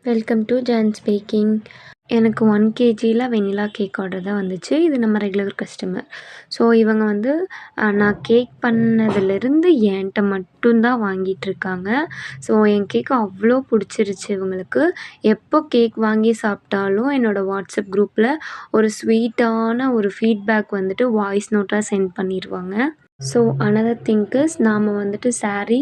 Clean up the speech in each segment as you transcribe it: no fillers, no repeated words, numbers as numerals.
Welcome to John's packing. எனக்கு 1 கேஜியில் வெண்ணிலா cake order தான் வந்துச்சு. இது நம்ம ரெகுலர் கஸ்டமர். ஸோ இவங்க வந்து நான் கேக் பண்ணதுலேருந்து என்கிட்ட மட்டும்தான் வாங்கிட்டுருக்காங்க. ஸோ என் கேக் அவ்வளோ பிடிச்சிருச்சு இவங்களுக்கு. எப்போ கேக் வாங்கி சாப்பிட்டாலும் என்னோடய வாட்ஸ்அப் குரூப்பில் ஒரு ஸ்வீட்டான ஒரு ஃபீட்பேக் வந்துட்டு வாய்ஸ் நோட்டாக சென்ட் பண்ணிடுவாங்க. ஸோ அனதர் திங்க் இஸ் நாம் வந்துட்டு சாரீ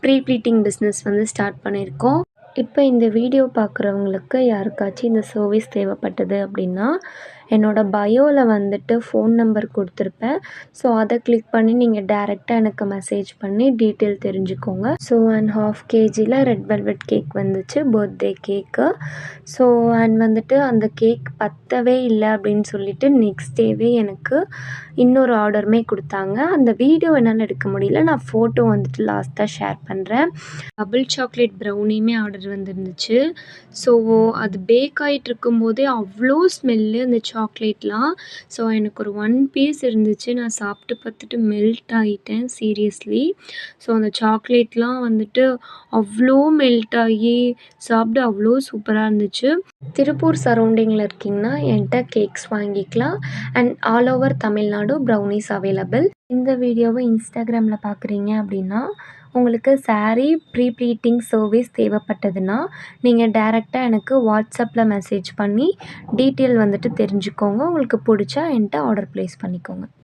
ப்ரீ ப்ளீட்டிங் பிஸ்னஸ் வந்து ஸ்டார்ட் பண்ணியிருக்கோம். இப்போ இந்த வீடியோ பார்க்குறவங்களுக்கு யாருக்காச்சும் இந்த சர்வீஸ் தேவைப்பட்டது அப்படின்னா என்னோடய பயோவில் வந்துட்டு ஃபோன் நம்பர் கொடுத்துருப்பேன். ஸோ அதை கிளிக் பண்ணி நீங்கள் டேரெக்டாக எனக்கு மெசேஜ் பண்ணி டீட்டெயில் தெரிஞ்சுக்கோங்க. ஸோ 1/2 கேஜியில் ரெட் வெல்வெட் கேக் வந்துச்சு, பர்த்டே கேக்கு. ஸோ வந்துட்டு அந்த கேக் பத்தவே இல்லை அப்படின்னு சொல்லிட்டு நெக்ஸ்ட் டேவே எனக்கு இன்னொரு ஆர்டருமே கொடுத்தாங்க. அந்த வீடியோ என்னால் எடுக்க முடியல, நான் ஃபோட்டோ வந்துட்டு லாஸ்ட்டாக ஷேர் பண்ணுறேன். டபுள் சாக்லேட் ப்ரௌனியுமே ஆர்டர் வந்துருந்துச்சு. ஸோ அது பேக் ஆகிட்டு இருக்கும்போதே அவ்வளோ ஸ்மெல்லு அந்த சாக்லேட்லாம். ஸோ எனக்கு ஒரு 1 பீஸ் இருந்துச்சு. நான் சாப்பிட்டு பார்த்துட்டு மெல்ட் ஆகிட்டேன் சீரியஸ்லி. ஸோ அந்த சாக்லேட்லாம் வந்துட்டு அவ்வளோ மெல்ட் ஆகி சாப்பிட அவ்வளோ சூப்பராக இருந்துச்சு. திருப்பூர் சரௌண்டிங்கில் இருக்கீங்கன்னா என்கிட்ட கேக்ஸ் வாங்கிக்கலாம். And all over Tamil Nadu brownies available. இந்த வீடியோவை இன்ஸ்டாகிராமில் பார்க்குறீங்க அப்படின்னா உங்களுக்கு சாரீ ப்ரீ ப்ளீட்டிங் சர்வீஸ் தேவைப்பட்டதுன்னா நீங்கள் டேரெக்டாக எனக்கு வாட்ஸ்அப்பில் மெசேஜ் பண்ணி டீட்டெயில் வந்துட்டு தெரிஞ்சுக்கோங்க. உங்களுக்கு பிடிச்சா என்கிட்ட ஆர்டர் ப்ளேஸ் பண்ணிக்கோங்க.